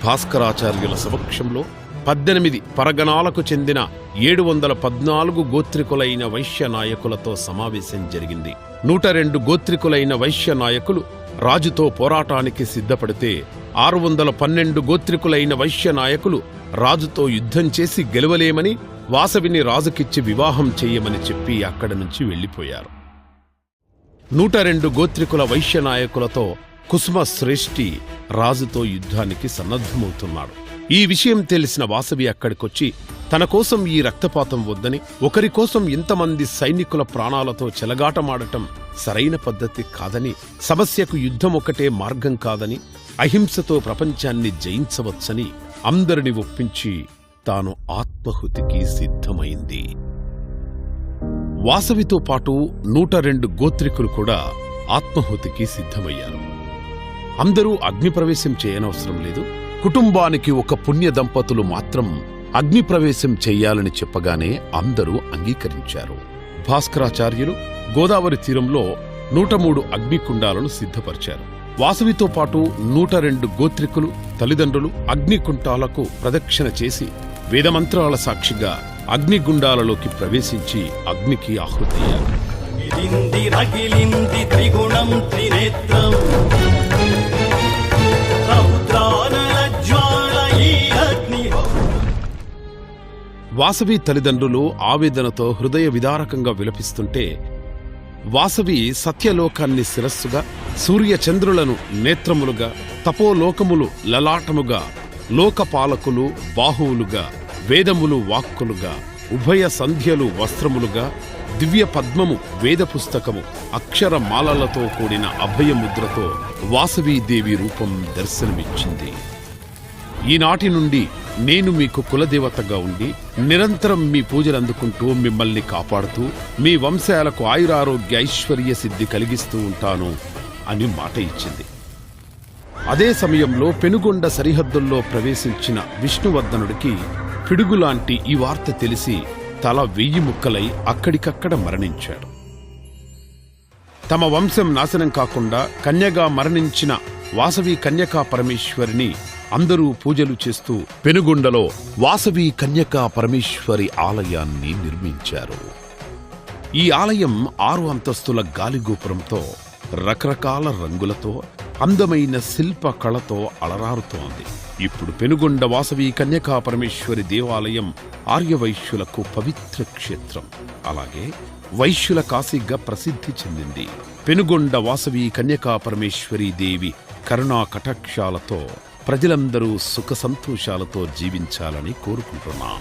భాస్కరాచార్యుల సమక్షంలో 18 పరగణాలకు చెందిన 714 గోత్రికులైన వైశ్య నాయకులతో సమావేశం జరిగింది. 102 గోత్రికులైన వైశ్య నాయకులు రాజుతో పోరాటానికి సిద్ధపడితే 612 గోత్రికులైన వైశ్య నాయకులు రాజుతో యుద్ధం చేసి గెలవలేమని వాసవిని రాజుకిచ్చి వివాహం చెయ్యమని చెప్పి అక్కడి నుంచి వెళ్లిపోయారు. 102 గోత్రికుల వైశ్య నాయకులతో కుసుమ శ్రేష్ఠి రాజుతో యుద్ధానికి సన్నద్ధమవుతున్నాడు. ఈ విషయం తెలిసిన వాసవి అక్కడికొచ్చి తన కోసం ఈ రక్తపాతం వద్దని, ఒకరి కోసం ఇంతమంది సైనికుల ప్రాణాలతో చెలగాటమాడటం సరైన పద్ధతి కాదని, సమస్యకు యుద్ధం ఒకటే మార్గం కాదని, అహింసతో ప్రపంచాన్ని జయించవచ్చని అందరిని ఒప్పించి తాను ఆత్మహుతికి సిద్ధమైంది. వాసవితో పాటు 102 గోత్రికులు కూడా ఆత్మహుతికి సిద్ధమయ్యారు. అందరూ అగ్నిప్రవేశం చేయనవసరం లేదు, కుటుంబానికి ఒక పుణ్య దంపతులు మాత్రం అగ్నిప్రవేశం చెయ్యాలని చెప్పగానే అందరూ అంగీకరించారు. భాస్కరాచార్యులు గోదావరి తీరంలో 103 అగ్నికుండాలను సిద్ధపరిచారు. వాసవితో పాటు 102 గోత్రికులు తల్లిదండ్రులు అగ్నికుంటాలకు ప్రదక్షిణ చేసి వేదమంత్రాల సాక్షిగా అగ్నిగుండాలలోకి ప్రవేశించి అగ్నికి ఆహుతయ్యారు. వాసవి తల్లిదండ్రులు ఆవేదనతో హృదయ విదారకంగా విలపిస్తుంటే, వాసవి సత్యలోకాన్ని శిరస్సుగా, సూర్యచంద్రులను నేత్రములుగా, తపోలోకములు లలాటముగా, లోకపాలకులు బాహువులుగా, వేదములు వాక్కులుగా, ఉభయ సంధ్యలు వస్త్రములుగా, దివ్య పద్మము వేద పుస్తకము అక్షరమాలలతో కూడిన అభయముద్రతో వాసవీదేవి రూపం దర్శనమిచ్చింది. ఈనాటి నుండి నేను మీకు కులదేవతగా ఉండి నిరంతరం మీ పూజలందుకుంటూ మిమ్మల్ని కాపాడుతూ మీ వంశాలకు ఆయురారోగ్య ఐశ్వర్య సిద్ధి కలిగిస్తూ ఉంటాను అని మాట ఇచ్చింది. అదే సమయంలో పెనుగొండ సరిహద్దుల్లో ప్రవేశించిన విష్ణువర్ధనుడికి పిడుగులాంటి ఈ వార్త తెలిసి తల 1000 ముక్కలై అక్కడికక్కడ మరణించాడు. తమ వంశం నాశనం కాకుండా కన్యగా మరణించిన వాసవి కన్యకా పరమేశ్వరిని అందరూ పూజలు చేస్తూ పెనుగొండలో వాసవి కన్యకా పరమేశ్వరి ఆలయాన్ని నిర్మించారు. ఈ ఆలయం 6 అంతస్తుల గాలిగోపురంతో రకరకాల రంగులతో అందమైన శిల్ప కళతో అలరారుతోంది. ఇప్పుడు పెనుగొండ వాసవి కన్యకా పరమేశ్వరి దేవాలయం ఆర్యవైశ్యులకు పవిత్ర క్షేత్రం, అలాగే వైశ్యుల కాశీగా ప్రసిద్ధి చెందింది. పెనుగొండ వాసవి కన్యకా పరమేశ్వరి దేవి కరుణా కటాక్షాలతో ప్రజలందరూ సుఖ సంతోషాలతో జీవించాలని కోరుకుంటున్నాం.